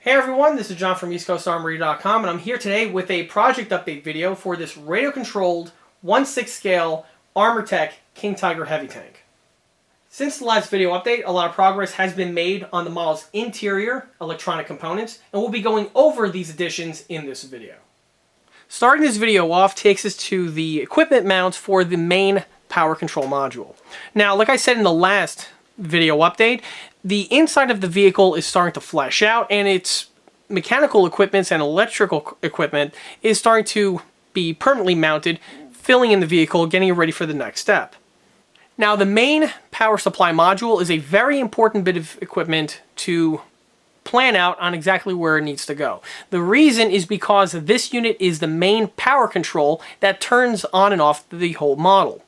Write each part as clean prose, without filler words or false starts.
Hey everyone, this is John from EastCoastArmory.com, and I'm here today with a project update video for this radio-controlled 1/6 scale Armortek King Tiger heavy tank. Since the last video update, a lot of progress has been made on the model's interior electronic components, and we'll be going over these additions in this video. Starting this video off takes us to the equipment mounts for the main power control module. Now, like I said in the last video update, the inside of the vehicle is starting to flesh out, and its mechanical equipment and electrical equipment is starting to be permanently mounted, filling in the vehicle, getting it ready for the next step. Now, the main power supply module is a very important bit of equipment to plan out on exactly where it needs to go. The reason is because this unit is the main power control that turns on and off the whole model.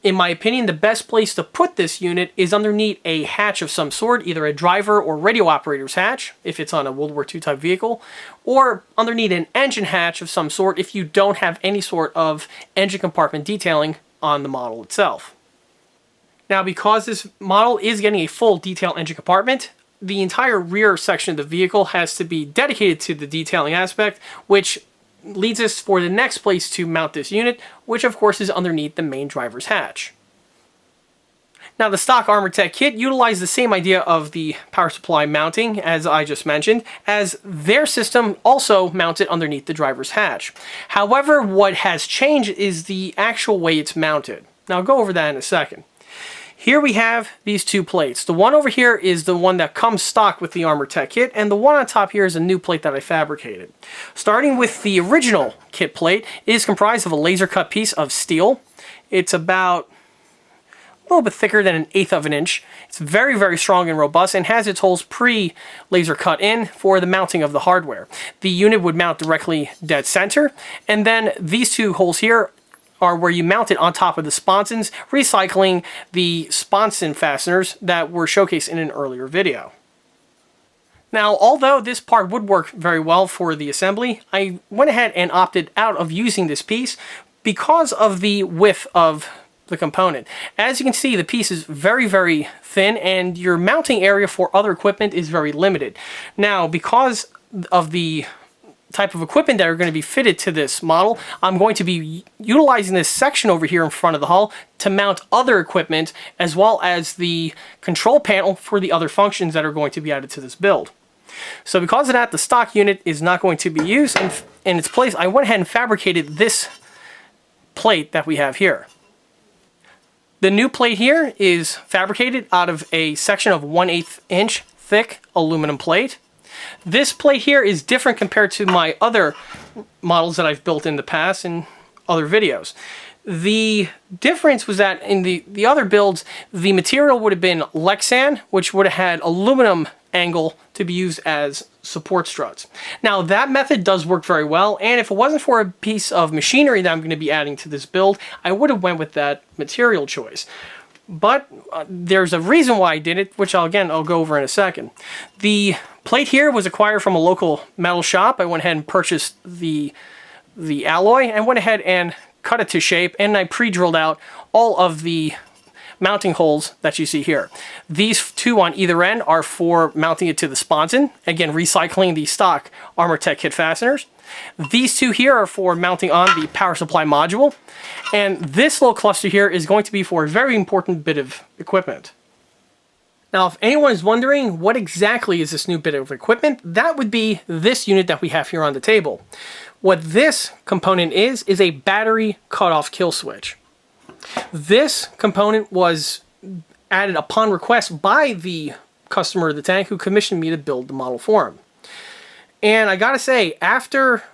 In my opinion, the best place to put this unit is underneath a hatch of some sort, either a driver or radio operator's hatch, if it's on a World War II type vehicle, or underneath an engine hatch of some sort if you don't have any sort of engine compartment detailing on the model itself. Now, because this model is getting a full detail engine compartment, the entire rear section of the vehicle has to be dedicated to the detailing aspect, which leads us for the next place to mount this unit, which of course is underneath the main driver's hatch. Now, the stock Armortek kit utilized the same idea of the power supply mounting as I just mentioned, as their system also mounts it underneath the driver's hatch. However, what has changed is the actual way it's mounted. Now, I'll go over that in a second. Here we have these two plates. The one over here is the one that comes stock with the Armortek kit, and the one on top here is a new plate that I fabricated. Starting with the original kit plate, it is comprised of a laser cut piece of steel. It's about a little bit thicker than 1/8 of an inch. It's very, very strong and robust and has its holes pre-laser cut in for the mounting of the hardware. The unit would mount directly dead center, and then these two holes here are where you mount it on top of the sponsons, recycling the sponson fasteners that were showcased in an earlier video. Now, although this part would work very well for the assembly, I went ahead and opted out of using this piece because of the width of the component. As you can see, the piece is very, very thin, and your mounting area for other equipment is very limited. Now, because of the type of equipment that are going to be fitted to this model, I'm going to be utilizing this section over here in front of the hull to mount other equipment, as well as the control panel for the other functions that are going to be added to this build. So because of that, the stock unit is not going to be used, and in its place, I went ahead and fabricated this plate that we have here. The new plate here is fabricated out of a section of 1/8 inch thick aluminum plate. This plate here is different compared to my other models that I've built in the past in other videos. The difference was that in the other builds, the material would have been Lexan, which would have had aluminum angle to be used as support struts. Now, that method does work very well, and if it wasn't for a piece of machinery that I'm going to be adding to this build, I would have went with that material choice. But there's a reason why I did it, which I'll go over in a second. The plate here was acquired from a local metal shop. I went ahead and purchased the alloy and went ahead and cut it to shape, and I pre-drilled out all of the mounting holes that you see here. These two on either end are for mounting it to the sponson, again recycling the stock Armortek kit fasteners. These two here are for mounting on the power supply module, and this little cluster here is going to be for a very important bit of equipment. Now, if anyone is wondering what exactly is this new bit of equipment, that would be this unit that we have here on the table. What this component is a battery cutoff kill switch. This component was added upon request by the customer of the tank, who commissioned me to build the model for him. And I gotta say, after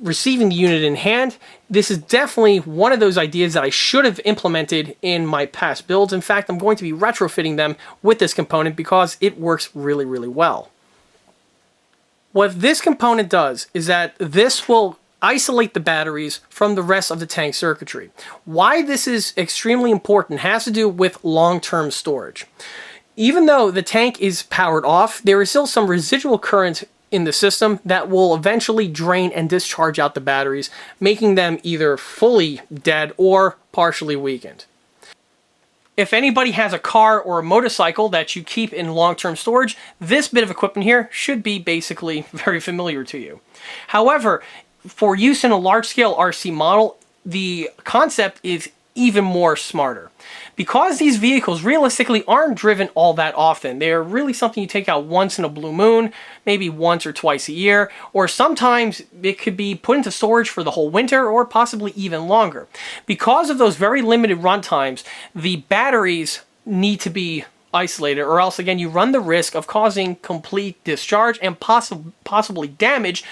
receiving the unit in hand, this is definitely one of those ideas that I should have implemented in my past builds. In fact, I'm going to be retrofitting them with this component because it works really, really well. What this component does is that this will isolate the batteries from the rest of the tank circuitry. Why this is extremely important has to do with long-term storage. Even though the tank is powered off, there is still some residual current in the system that will eventually drain and discharge out the batteries, making them either fully dead or partially weakened. If anybody has a car or a motorcycle that you keep in long-term storage, this bit of equipment here should be basically very familiar to you. However, for use in a large-scale RC model, the concept is even more smarter. Because these vehicles realistically aren't driven all that often, they're really something you take out once in a blue moon, maybe once or twice a year, or sometimes it could be put into storage for the whole winter or possibly even longer. Because of those very limited run times, the batteries need to be isolated, or else again you run the risk of causing complete discharge and possibly damage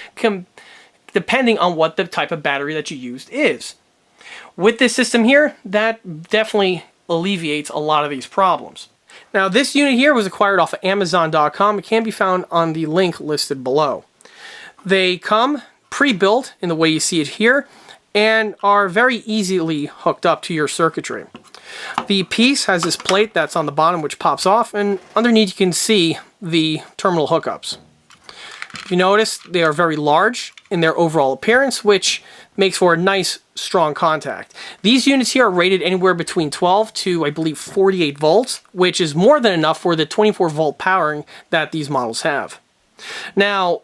depending on what the type of battery that you used is. With this system here, that definitely alleviates a lot of these problems. Now, this unit here was acquired off of Amazon.com. It can be found on the link listed below. They come pre-built in the way you see it here and are very easily hooked up to your circuitry. The piece has this plate that's on the bottom which pops off, and underneath you can see the terminal hookups. If you notice, they are very large in their overall appearance, which makes for a nice, strong contact. These units here are rated anywhere between 12 to, I believe, 48 volts, which is more than enough for the 24-volt powering that these models have. Now,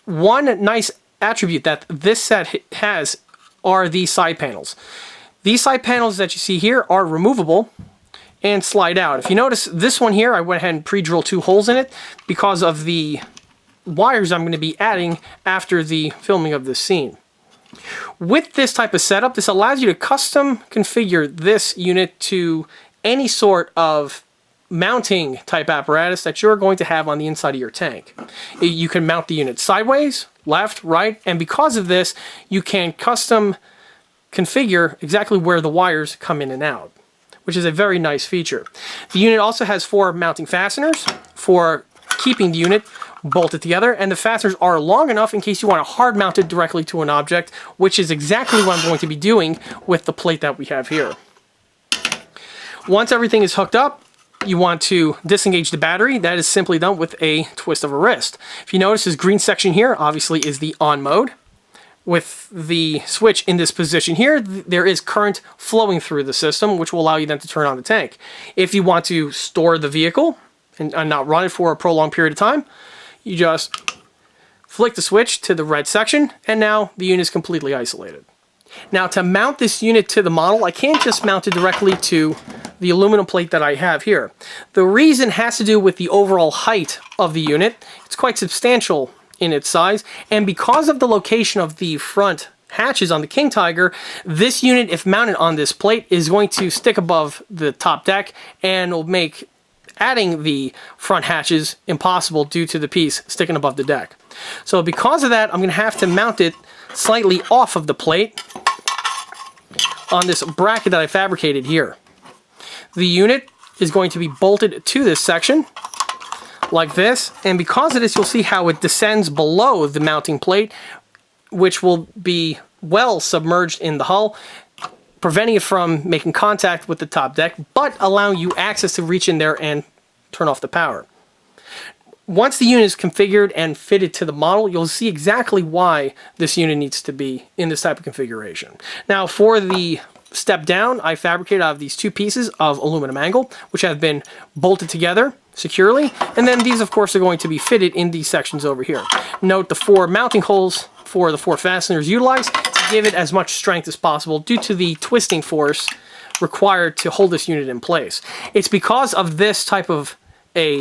one nice attribute that this set has are these side panels. These side panels that you see here are removable and slide out. If you notice, this one here, I went ahead and pre-drilled 2 holes in it because of the wires I'm going to be adding after the filming of this scene. With this type of setup, this allows you to custom configure this unit to any sort of mounting type apparatus that you're going to have on the inside of your tank. You can mount the unit sideways, left, right, and because of this, you can custom configure exactly where the wires come in and out, which is a very nice feature. The unit also has 4 mounting fasteners for keeping the unit bolted together, and the fasteners are long enough in case you want to hard mount it directly to an object, which is exactly what I'm going to be doing with the plate that we have here. Once everything is hooked up, you want to disengage the battery. That is simply done with a twist of a wrist. If you notice, this green section here obviously is the on mode. With the switch in this position here, there is current flowing through the system, which will allow you then to turn on the tank. If you want to store the vehicle and not run it for a prolonged period of time, you just flick the switch to the red section, and now the unit is completely isolated. Now, to mount this unit to the model, I can't just mount it directly to the aluminum plate that I have here. The reason has to do with the overall height of the unit. It's quite substantial in its size, and because of the location of the front hatches on the King Tiger, this unit, if mounted on this plate, is going to stick above the top deck and will make adding the front hatches impossible due to the piece sticking above the deck. So because of that, I'm going to have to mount it slightly off of the plate on this bracket that I fabricated here. The unit is going to be bolted to this section like this, and because of this, you'll see how it descends below the mounting plate, which will be well submerged in the hull, preventing it from making contact with the top deck, but allowing you access to reach in there and turn off the power. Once the unit is configured and fitted to the model, you'll see exactly why this unit needs to be in this type of configuration. Now, for the step down, I fabricated out of these 2 pieces of aluminum angle, which have been bolted together securely, and then these, of course, are going to be fitted in these sections over here. Note the 4 mounting holes for the 4 fasteners utilized to give it as much strength as possible due to the twisting force required to hold this unit in place. It's because of this type of a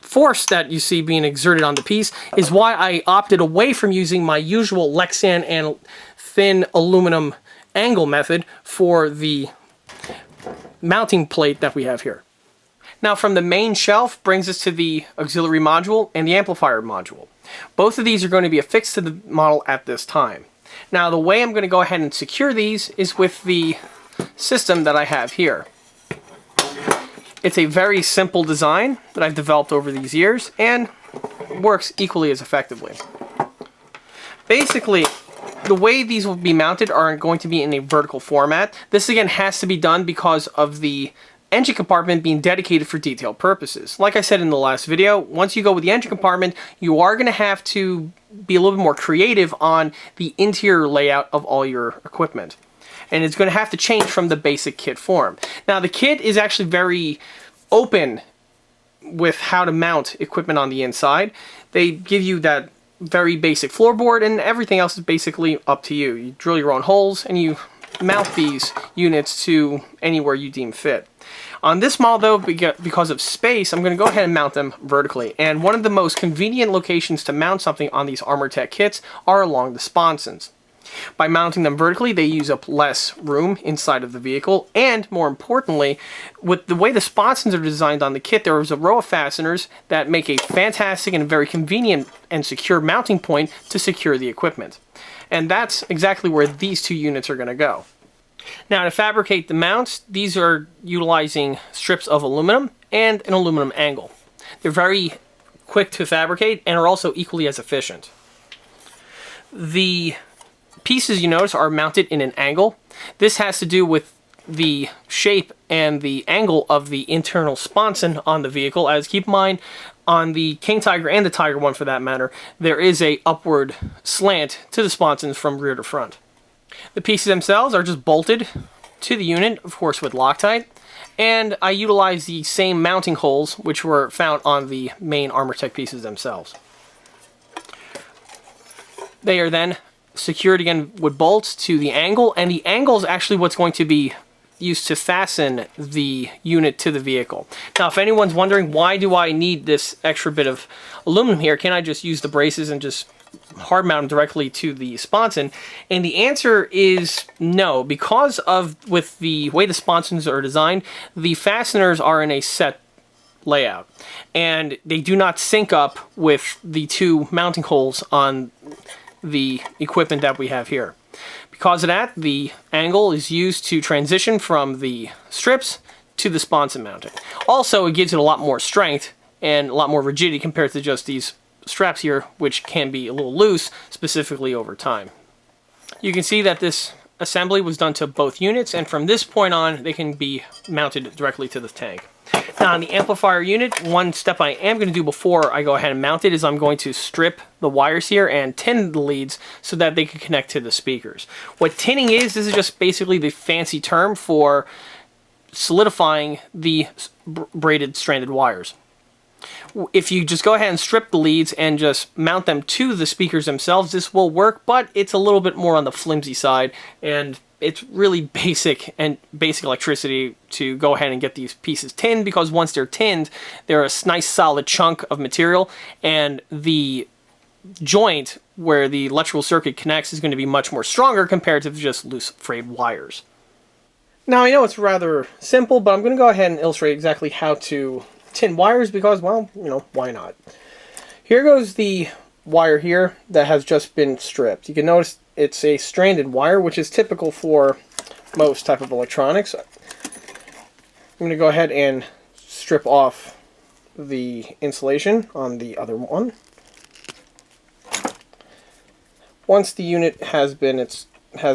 force that you see being exerted on the piece is why I opted away from using my usual Lexan and thin aluminum angle method for the mounting plate that we have here. Now, from the main shelf brings us to the auxiliary module and the amplifier module. Both of these are going to be affixed to the model at this time. Now, the way I'm going to go ahead and secure these is with the system that I have here. It's a very simple design that I've developed over these years and works equally as effectively. Basically, the way these will be mounted are going to be in a vertical format. This again has to be done because of the engine compartment being dedicated for detail purposes. Like I said in the last video, once you go with the engine compartment, you are going to have to be a little bit more creative on the interior layout of all your equipment. and it's going to have to change from the basic kit form. Now the kit is actually very open with how to mount equipment on the inside. They give you that very basic floorboard, and everything else is basically up to you. You drill your own holes and you mount these units to anywhere you deem fit. On this model, though, because of space, I'm going to go ahead and mount them vertically. And one of the most convenient locations to mount something on these Armortek kits are along the sponsons. By mounting them vertically, they use up less room inside of the vehicle, and more importantly, with the way the sponsons are designed on the kit, there is a row of fasteners that make a fantastic and very convenient and secure mounting point to secure the equipment. And that's exactly where these two units are going to go. Now, to fabricate the mounts, these are utilizing strips of aluminum and an aluminum angle. They're very quick to fabricate and are also equally as efficient. The pieces, you notice, are mounted in an angle. This has to do with the shape and the angle of the internal sponson on the vehicle, as keep in mind, on the King Tiger and the Tiger One for that matter, there is a upward slant to the sponsons from rear to front. The pieces themselves are just bolted to the unit, of course with Loctite, and I utilize the same mounting holes which were found on the main Armortek pieces themselves. They are then secured again with bolts to the angle, and the angle is actually what's going to be used to fasten the unit to the vehicle. Now, if anyone's wondering, why do I need this extra bit of aluminum here? Can't I just use the braces and just hard mount them directly to the sponson? And the answer is no, because with the way the sponsons are designed, the fasteners are in a set layout, and they do not sync up with the two mounting holes on the equipment that we have here. Because of that, the angle is used to transition from the strips to the sponson mounting. Also, it gives it a lot more strength and a lot more rigidity compared to just these straps here, which can be a little loose, specifically over time. You can see that this assembly was done to both units, and from this point on, they can be mounted directly to the tank. Now, on the amplifier unit, one step I am going to do before I go ahead and mount it is I'm going to strip the wires here and tin the leads so that they can connect to the speakers. What tinning is, this is just basically the fancy term for solidifying the braided stranded wires. If you just go ahead and strip the leads and just mount them to the speakers themselves, this will work, but it's a little bit more on the flimsy side, and it's really basic electricity to go ahead and get these pieces tinned, because once they're tinned, they're a nice solid chunk of material, and the joint where the electrical circuit connects is going to be much more stronger compared to just loose frayed wires. Now, I know it's rather simple, but I'm going to go ahead and illustrate exactly how to tin wires because, well, you know, why not? Here goes the wire here that has just been stripped. You can notice it's a stranded wire, which is typical for most type of electronics. I'm going to go ahead and strip off the insulation on the other one. Once the unit has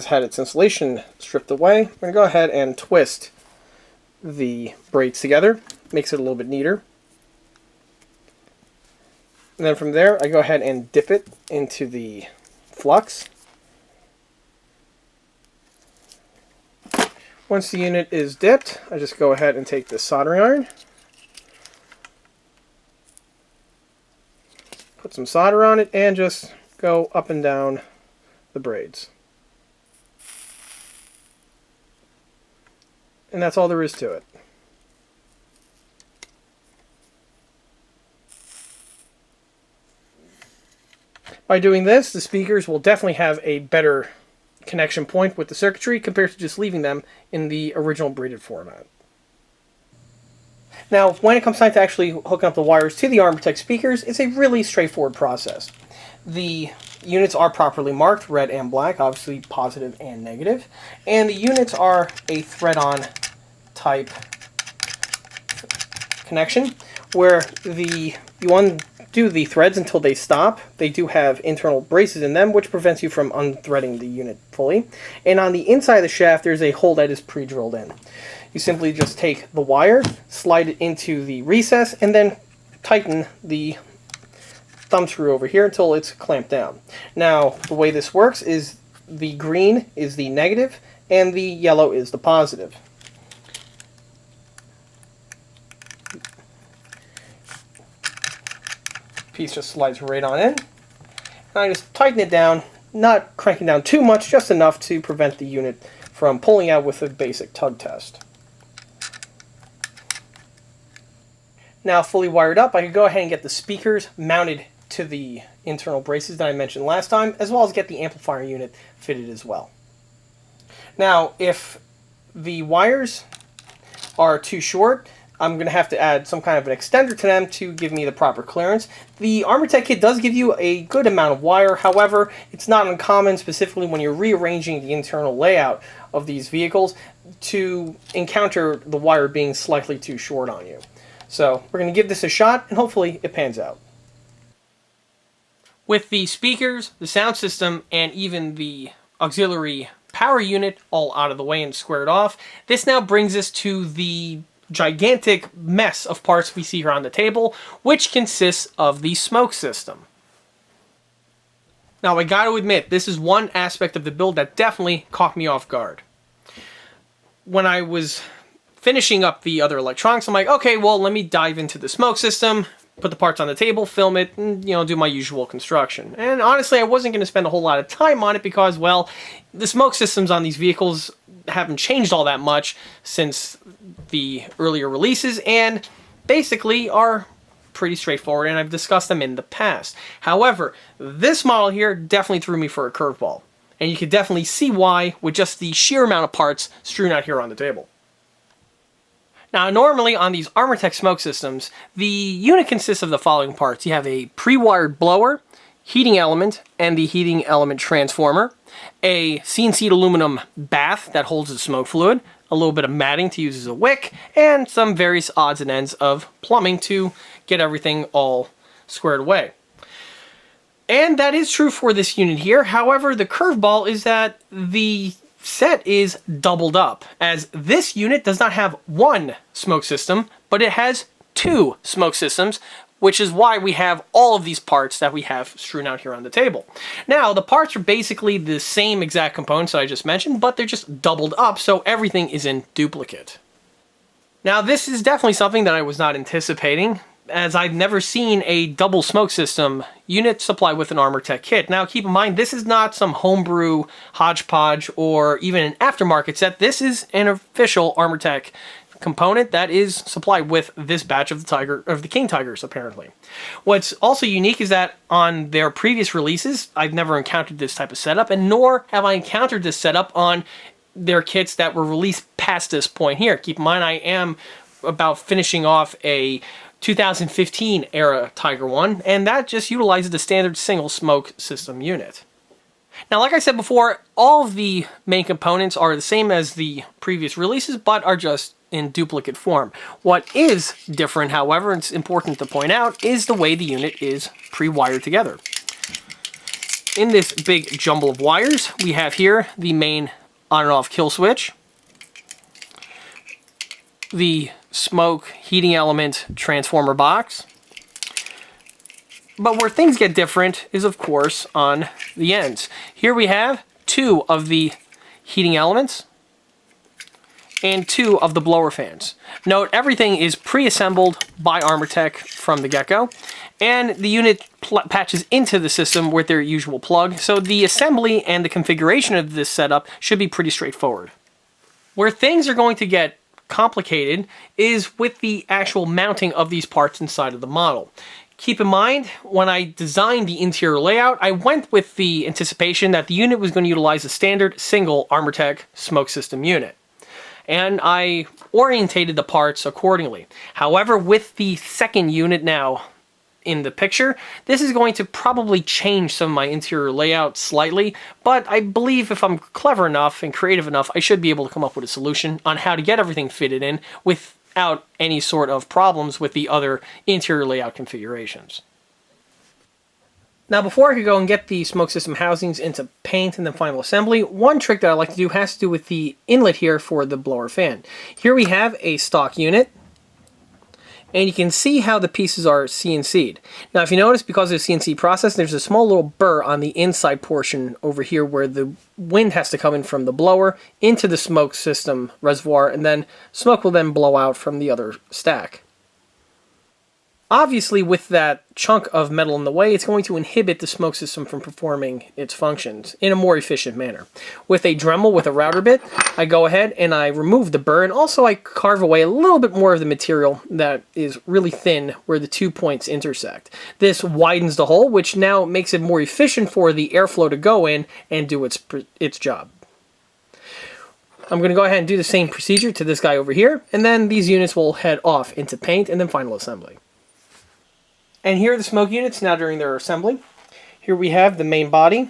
had its insulation stripped away, we're going to go ahead and twist the braids together. Makes it a little bit neater. And then from there, I go ahead and dip it into the flux. Once the unit is dipped, I just go ahead and take the soldering iron, put some solder on it, and just go up and down the braids. And that's all there is to it. By doing this, the speakers will definitely have a better connection point with the circuitry compared to just leaving them in the original braided format. Now, when it comes time to actually hooking up the wires to the Armortek speakers, it's a really straightforward process. The units are properly marked, red and black, obviously positive and negative, and the units are a thread-on type connection where you undo the threads until they stop. They do have internal braces in them, which prevents you from unthreading the unit fully. And on the inside of the shaft, there's a hole that is pre-drilled in. You simply just take the wire, slide it into the recess, and then tighten the thumb screw over here until it's clamped down. Now, the way this works is the green is the negative, and the yellow is the positive. Piece just slides right on in. And I just tighten it down, not cranking down too much, just enough to prevent the unit from pulling out with a basic tug test. Now fully wired up, I could go ahead and get the speakers mounted to the internal braces that I mentioned last time, as well as get the amplifier unit fitted as well. Now, if the wires are too short, I'm going to have to add some kind of an extender to them to give me the proper clearance. The Armortek kit does give you a good amount of wire, however, it's not uncommon, specifically when you're rearranging the internal layout of these vehicles, to encounter the wire being slightly too short on you. So we're going to give this a shot, and hopefully it pans out. With the speakers, the sound system, and even the auxiliary power unit all out of the way and squared off, this now brings us to the gigantic mess of parts we see here on the table, which consists of the smoke system. Now, I got to admit, this is one aspect of the build that definitely caught me off guard. When I was finishing up the other electronics, I'm like, okay, well, let me dive into the smoke system, put the parts on the table, film it, and, do my usual construction. And honestly, I wasn't going to spend a whole lot of time on it because, well, the smoke systems on these vehicles haven't changed all that much since the earlier releases, and basically are pretty straightforward, and I've discussed them in the past. However, this model here definitely threw me for a curveball, and you can definitely see why with just the sheer amount of parts strewn out here on the table. Now, normally on these Armortek smoke systems, the unit consists of the following parts. You have a pre-wired blower, heating element, and the heating element transformer, a CNC'd aluminum bath that holds the smoke fluid, a little bit of matting to use as a wick, and some various odds and ends of plumbing to get everything all squared away. And that is true for this unit here. However, the curveball is that the set is doubled up, as this unit does not have one smoke system, but it has two smoke systems, which is why we have all of these parts that we have strewn out here on the table. Now, the parts are basically the same exact components that I just mentioned, but they're just doubled up, so everything is in duplicate. Now, this is definitely something that I was not anticipating, as I've never seen a double smoke system unit supplied with an Armortek kit. Now, keep in mind, this is not some homebrew hodgepodge or even an aftermarket set. This is an official Armortek component that is supplied with this batch of the King Tigers, apparently. What's also unique is that on their previous releases, I've never encountered this type of setup, and nor have I encountered this setup on their kits that were released past this point here. Keep in mind, I am about finishing off a 2015 era Tiger 1, and that just utilizes the standard single smoke system unit. Now, like I said before, all of the main components are the same as the previous releases, but are just in duplicate form. What is different, however, and it's important to point out, is the way the unit is pre-wired together. In this big jumble of wires, we have here the main on and off kill switch, the smoke heating element transformer box. But where things get different is, of course, on the ends. Here we have two of the heating elements and two of the blower fans. Note, everything is pre-assembled by Armortek from the get-go, and the unit patches into the system with their usual plug, so the assembly and the configuration of this setup should be pretty straightforward. Where things are going to get complicated is with the actual mounting of these parts inside of the model. Keep in mind, when I designed the interior layout, I went with the anticipation that the unit was going to utilize a standard single Armortek smoke system unit, and I orientated the parts accordingly. However, with the second unit now in the picture, this is going to probably change some of my interior layout slightly, but I believe if I'm clever enough and creative enough, I should be able to come up with a solution on how to get everything fitted in without any sort of problems with the other interior layout configurations. Now, before I could go and get the smoke system housings into paint and then final assembly, one trick that I like to do has to do with the inlet here for the blower fan. Here we have a stock unit, And you can see how the pieces are CNC'd. Now if you notice, because of the CNC process, there's a small little burr on the inside portion over here where the wind has to come in from the blower into the smoke system reservoir, and then smoke will then blow out from the other stack. Obviously, with that chunk of metal in the way, it's going to inhibit the smoke system from performing its functions in a more efficient manner. With a Dremel with a router bit, I go ahead and I remove the burr, and also I carve away a little bit more of the material that is really thin where the 2 points intersect. This widens the hole, which now makes it more efficient for the airflow to go in and do its job. I'm going to go ahead and do the same procedure to this guy over here, and then these units will head off into paint and then final assembly. And here are the smoke units now during their assembly. Here we have the main body,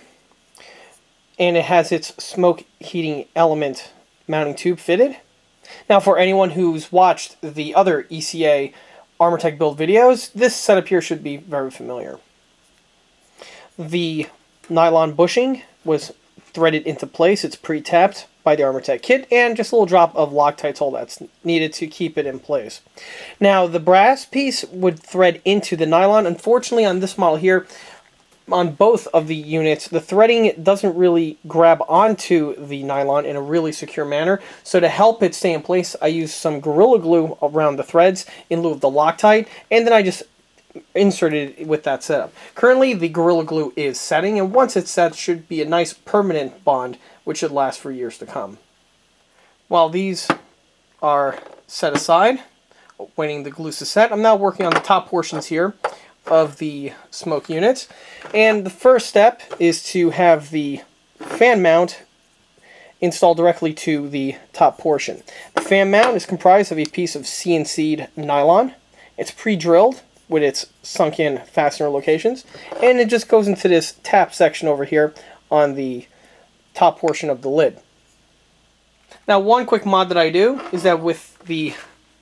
and it has its smoke heating element mounting tube fitted. Now for anyone who's watched the other ECA Armortek build videos, this setup here should be very familiar. The nylon bushing was threaded into place. It's pre-tapped by the Armortek kit, and just a little drop of Loctite tool that's needed to keep it in place. Now the brass piece would thread into the nylon. Unfortunately on this model here, on both of the units, the threading doesn't really grab onto the nylon in a really secure manner. So to help it stay in place, I use some Gorilla Glue around the threads in lieu of the Loctite, and then I just inserted it with that setup. Currently the Gorilla Glue is setting, and once it's set, it should be a nice permanent bond which should last for years to come. While these are set aside, waiting the glues to set, I'm now working on the top portions here of the smoke units. And the first step is to have the fan mount installed directly to the top portion. The fan mount is comprised of a piece of CNC'd nylon. It's pre-drilled with its sunk-in fastener locations, and it just goes into this tap section over here on the top portion of the lid. Now one quick mod that I do is that with the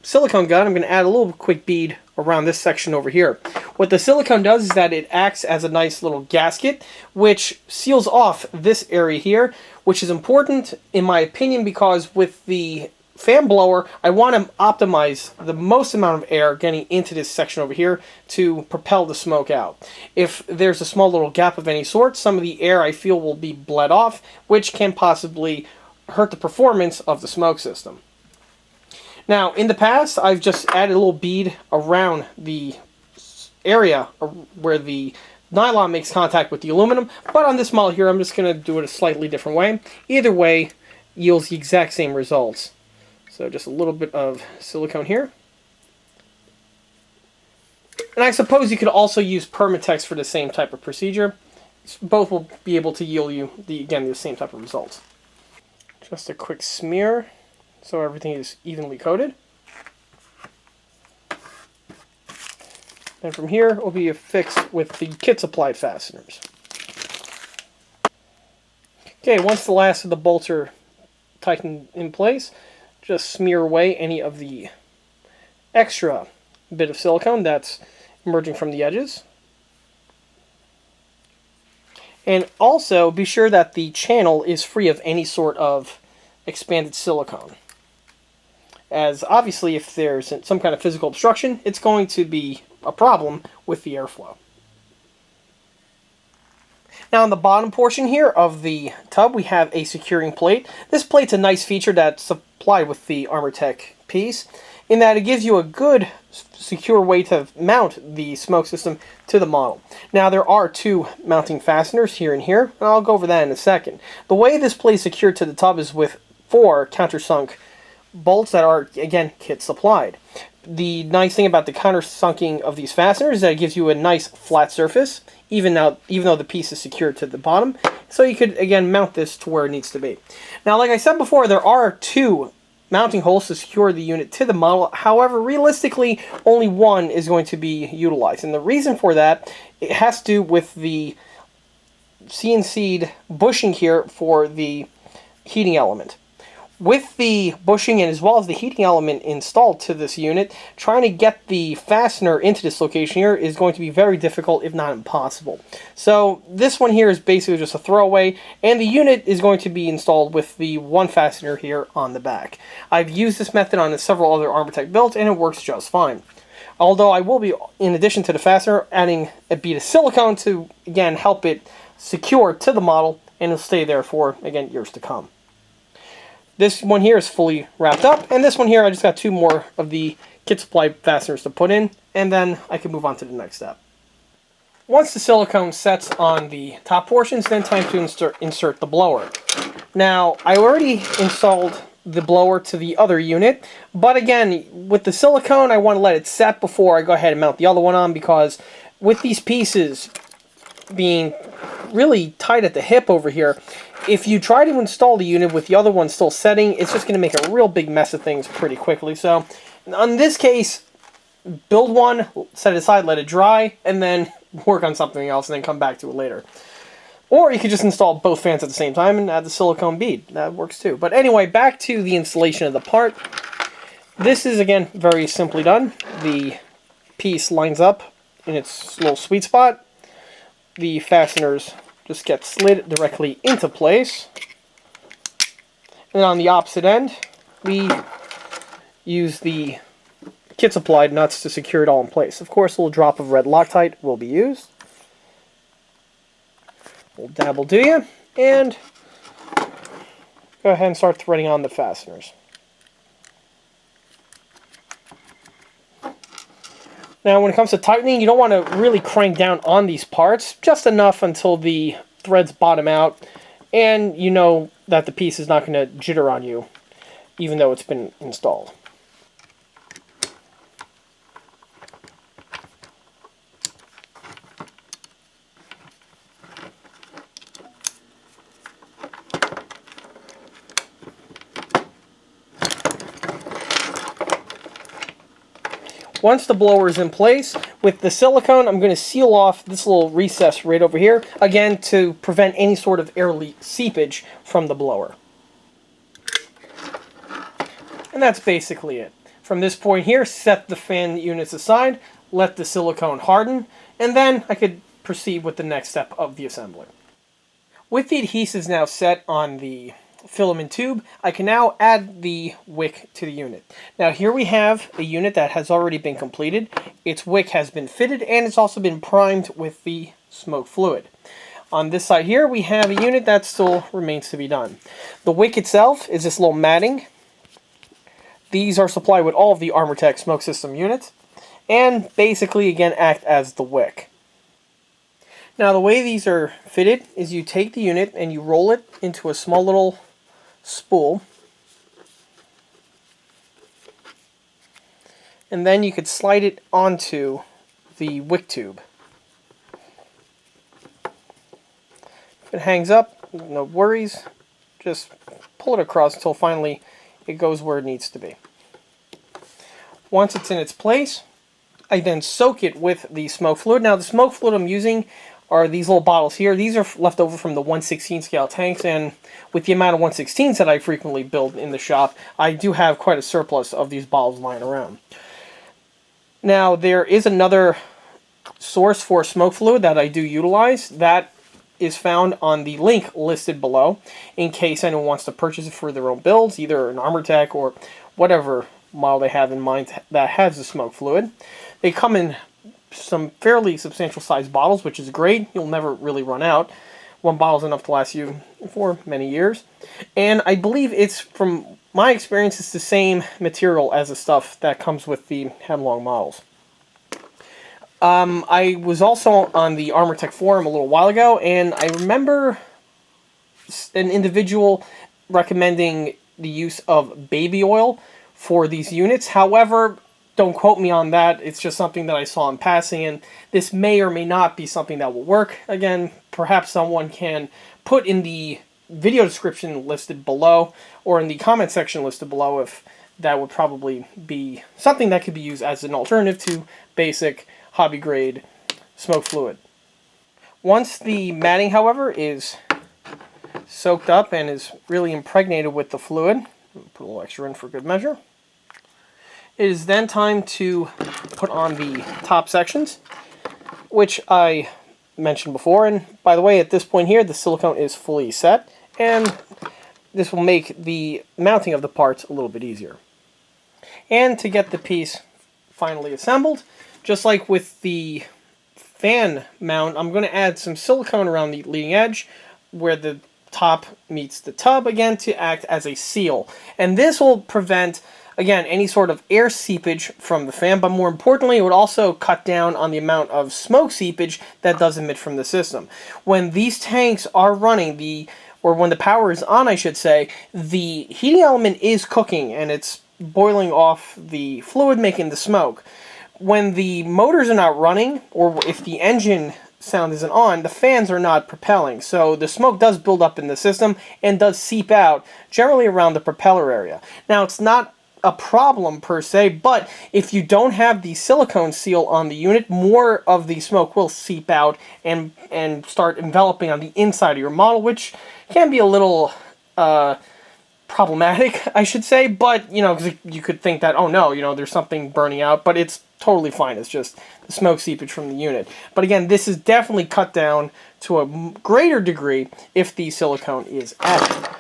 silicone gun, I'm going to add a little quick bead around this section over here. What the silicone does is that it acts as a nice little gasket which seals off this area here, which is important in my opinion because with the fan blower, I want to optimize the most amount of air getting into this section over here to propel the smoke out. If there's a small little gap of any sort, some of the air I feel will be bled off, which can possibly hurt the performance of the smoke system. Now, in the past, I've just added a little bead around the area where the nylon makes contact with the aluminum, but on this model here, I'm just going to do it a slightly different way. Either way yields the exact same results. So just a little bit of silicone here. And I suppose you could also use Permatex for the same type of procedure. Both will be able to yield you, again, the same type of results. Just a quick smear so everything is evenly coated. And from here, it will be affixed with the kit supplied fasteners. Okay, once the last of the bolts are tightened in place, just smear away any of the extra bit of silicone that's emerging from the edges. And also be sure that the channel is free of any sort of expanded silicone. As obviously if there's some kind of physical obstruction, it's going to be a problem with the airflow. Now on the bottom portion here of the tub we have a securing plate. This plate's a nice feature that's supplied with the Armortek piece in that it gives you a good secure way to mount the smoke system to the model. Now there are two mounting fasteners here and here, and I'll go over that in a second. The way this plate is secured to the tub is with 4 countersunk bolts that are, again, kit supplied. The nice thing about the countersunking of these fasteners is that it gives you a nice flat surface, even though the piece is secured to the bottom, so you could, again, mount this to where it needs to be. Now, like I said before, there are 2 mounting holes to secure the unit to the model. However, realistically, only one is going to be utilized. And the reason for that, it has to do with the CNC'd bushing here for the heating element. With the bushing and as well as the heating element installed to this unit, trying to get the fastener into this location here is going to be very difficult, if not impossible. So this one here is basically just a throwaway, and the unit is going to be installed with the one fastener here on the back. I've used this method on several other Armortek builds, and it works just fine. Although I will be, in addition to the fastener, adding a bead of silicone to, again, help it secure to the model, and it'll stay there for, again, years to come. This one here is fully wrapped up, and this one here I just got 2 more of the kit supply fasteners to put in, and then I can move on to the next step. Once the silicone sets on the top portions, then time to insert the blower. Now, I already installed the blower to the other unit, but again, with the silicone, I want to let it set before I go ahead and mount the other one on, because with these pieces being really tight at the hip over here, if you try to install the unit with the other one still setting, it's just going to make a real big mess of things pretty quickly. So, in this case, build one, set it aside, let it dry, and then work on something else, and then come back to it later. Or you could just install both fans at the same time and add the silicone bead. That works too. But anyway, back to the installation of the part. This is, again, very simply done. The piece lines up in its little sweet spot. The fasteners just get slid directly into place. And on the opposite end, we use the kit supplied nuts to secure it all in place. Of course, a little drop of red Loctite will be used. We'll dabble do you, and go ahead and start threading on the fasteners. Now, when it comes to tightening, you don't want to really crank down on these parts, just enough until the threads bottom out, and you know that the piece is not going to jitter on you, even though it's been installed. Once the blower is in place, with the silicone, I'm going to seal off this little recess right over here, again, to prevent any sort of air seepage from the blower. And that's basically it. From this point here, set the fan units aside, let the silicone harden, and then I could proceed with the next step of the assembly. With the adhesives now set on the filament tube, I can now add the wick to the unit. Now here we have a unit that has already been completed. Its wick has been fitted, and it's also been primed with the smoke fluid. On this side here, we have a unit that still remains to be done. The wick itself is this little matting. These are supplied with all of the Armortek smoke system units, and basically again act as the wick. Now the way these are fitted is you take the unit and you roll it into a small little spool, and then you could slide it onto the wick tube. If it hangs up, no worries, just pull it across until finally it goes where it needs to be. Once it's in its place, I then soak it with the smoke fluid. Now the smoke fluid I'm using are these little bottles here. These are left over from the 1/16 scale tanks, and with the amount of 1/16s that I frequently build in the shop, I do have quite a surplus of these bottles lying around. Now, there is another source for smoke fluid that I do utilize. That is found on the link listed below, in case anyone wants to purchase it for their own builds, either an Armortek or whatever model they have in mind that has the smoke fluid. They come in some fairly substantial sized bottles, which is great. You'll never really run out. One bottle is enough to last you for many years. And I believe it's, from my experience, it's the same material as the stuff that comes with the Hemlong models. I was also on the Armortek forum a little while ago, and I remember an individual recommending the use of baby oil for these units. However, don't quote me on that. It's just something that I saw in passing, and this may or may not be something that will work. Again, perhaps someone can put in the video description listed below, or in the comment section listed below, if that would probably be something that could be used as an alternative to basic hobby grade smoke fluid. Once the matting, however, is soaked up and is really impregnated with the fluid, put a little extra in for good measure, it is then time to put on the top sections, which I mentioned before. And by the way, at this point here, the silicone is fully set, and this will make the mounting of the parts a little bit easier. And to get the piece finally assembled. Just like with the fan mount, I'm going to add some silicone around the leading edge where the top meets the tub again to act as a seal. And this will prevent, again, any sort of air seepage from the fan, but more importantly, it would also cut down on the amount of smoke seepage that does emit from the system. When these tanks are running, or when the power is on, I should say, the heating element is cooking and it's boiling off the fluid, making the smoke. When the motors are not running, or if the engine sound isn't on, the fans are not propelling. So the smoke does build up in the system and does seep out, generally around the propeller area. Now, it's not a problem per se, but if you don't have the silicone seal on the unit, more of the smoke will seep out and start enveloping on the inside of your model, which can be a little problematic, I should say. But, you know, because you could think that, oh no, you know, there's something burning out, but it's totally fine. It's just the smoke seepage from the unit. But again, this is definitely cut down to a greater degree if the silicone is added,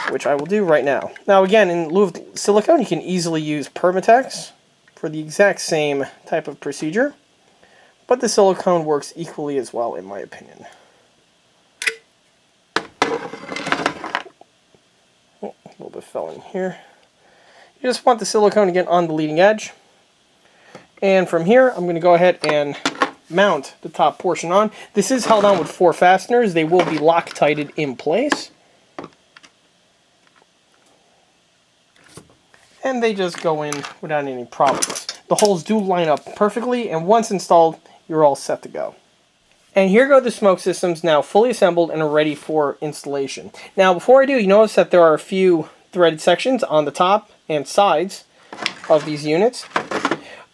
which I will do right now. Now again, in lieu of silicone, you can easily use Permatex for the exact same type of procedure, but the silicone works equally as well in my opinion. Oh, a little bit fell in here. You just want the silicone again on the leading edge. And from here, I'm going to go ahead and mount the top portion on. This is held on with 4 fasteners. They will be Loctited in place. And they just go in without any problems. The holes do line up perfectly, and once installed, you're all set to go. And here go the smoke systems now fully assembled and are ready for installation. Now, before I do, you notice that there are a few threaded sections on the top and sides of these units.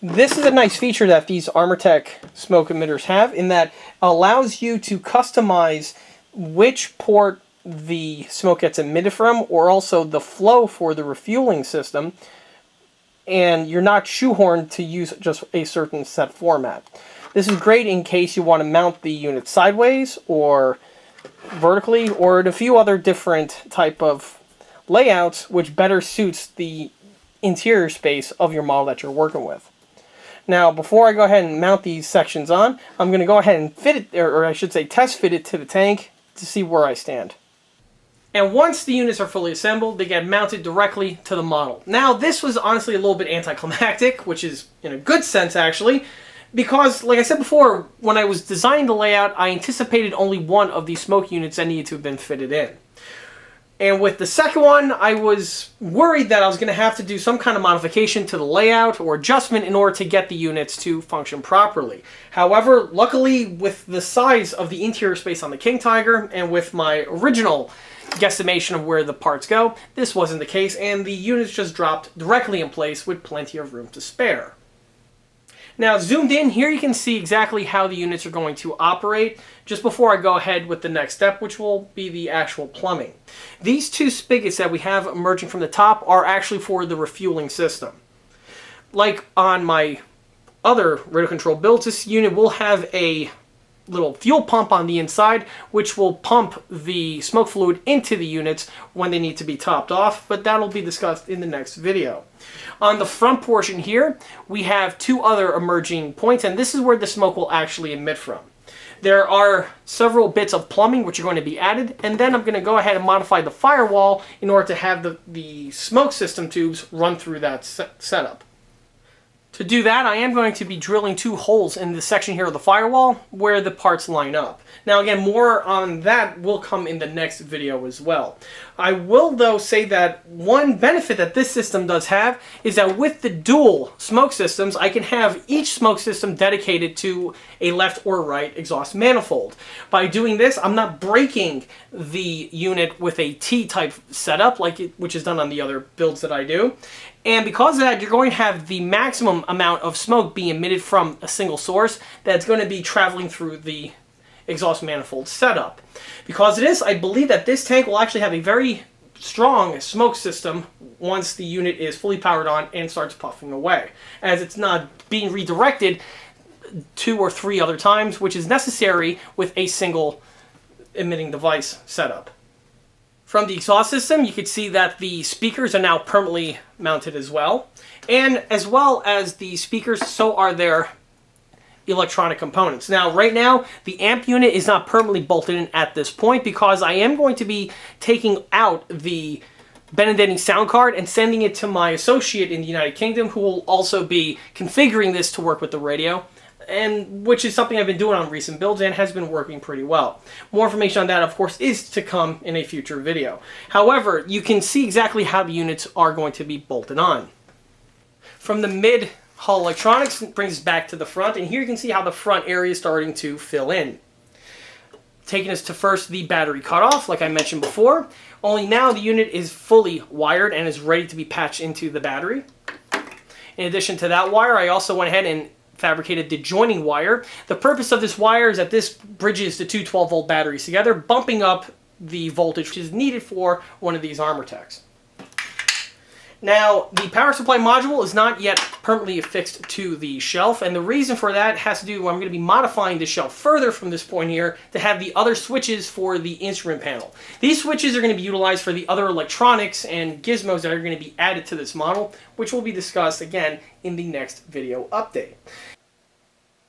This is a nice feature that these Armortek smoke emitters have, in that it allows you to customize which port the smoke gets emitted from, or also the flow for the refueling system, and you're not shoehorned to use just a certain set format. This is great in case you want to mount the unit sideways or vertically, or in a few other different type of layouts which better suits the interior space of your model that you're working with. Now, before I go ahead and mount these sections on, I'm going to go ahead and fit it, or I should say test fit it to the tank to see where I stand. And once the units are fully assembled, they get mounted directly to the model. Now, this was honestly a little bit anticlimactic, which is in a good sense actually, because like I said before, when I was designing the layout, I anticipated only one of these smoke units that needed to have been fitted in. And with the second one, I was worried that I was going to have to do some kind of modification to the layout or adjustment in order to get the units to function properly. However, luckily, with the size of the interior space on the King Tiger and with my original guesstimation of where the parts go, this wasn't the case, and the units just dropped directly in place with plenty of room to spare. Now, zoomed in, here you can see exactly how the units are going to operate just before I go ahead with the next step, which will be the actual plumbing. These 2 spigots that we have emerging from the top are actually for the refueling system. Like on my other radio control builds, this unit will have a little fuel pump on the inside, which will pump the smoke fluid into the units when they need to be topped off, but that'll be discussed in the next video. On the front portion here, we have 2 other emerging points, and this is where the smoke will actually emit from. There are several bits of plumbing which are going to be added, and then I'm going to go ahead and modify the firewall in order to have the smoke system tubes run through that setup. To do that, I am going to be drilling 2 holes in this section here of the firewall where the parts line up. Now again, more on that will come in the next video as well. I will though say that one benefit that this system does have is that with the dual smoke systems, I can have each smoke system dedicated to a left or right exhaust manifold. By doing this, I'm not breaking the unit with a T-type setup which is done on the other builds that I do. And because of that, you're going to have the maximum amount of smoke being emitted from a single source that's going to be traveling through the exhaust manifold setup. Because of this, I believe that this tank will actually have a very strong smoke system once the unit is fully powered on and starts puffing away, as it's not being redirected 2 or 3 other times, which is necessary with a single emitting device setup. From the exhaust system, you can see that the speakers are now permanently mounted as well. And as well as the speakers, so are their electronic components. Now, right now, the amp unit is not permanently bolted in at this point because I am going to be taking out the Benedetti sound card and sending it to my associate in the United Kingdom, who will also be configuring this to work with the radio, and which is something I've been doing on recent builds and has been working pretty well. More information on that, of course, is to come in a future video. However, you can see exactly how the units are going to be bolted on. From the mid-hull electronics, it brings us back to the front, and here you can see how the front area is starting to fill in. Taking us to first the battery cutoff, like I mentioned before, only now the unit is fully wired and is ready to be patched into the battery. In addition to that wire, I also went ahead and fabricated the joining wire. The purpose of this wire is that this bridges the two 12-volt batteries together, bumping up the voltage which is needed for one of these Armorteks. Now, the power supply module is not yet permanently affixed to the shelf, and the reason for that has to do with I'm going to be modifying the shelf further from this point here to have the other switches for the instrument panel. These switches are going to be utilized for the other electronics and gizmos that are going to be added to this model, which will be discussed again in the next video update.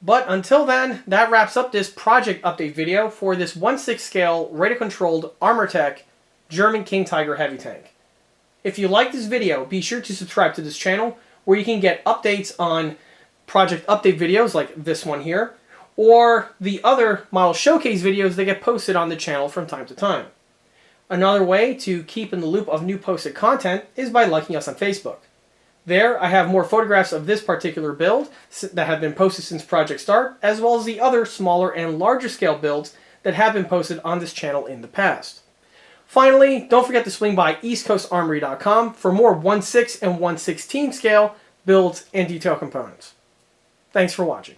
But until then, that wraps up this project update video for this 1/6 scale radio-controlled Armortek German King Tiger heavy tank. If you like this video, be sure to subscribe to this channel where you can get updates on project update videos like this one here, or the other model showcase videos that get posted on the channel from time to time. Another way to keep in the loop of new posted content is by liking us on Facebook. There, I have more photographs of this particular build that have been posted since project start, as well as the other smaller and larger scale builds that have been posted on this channel in the past. Finally, don't forget to swing by eastcoastarmory.com for more 1/6 and 1/16 scale builds and detail components. Thanks for watching.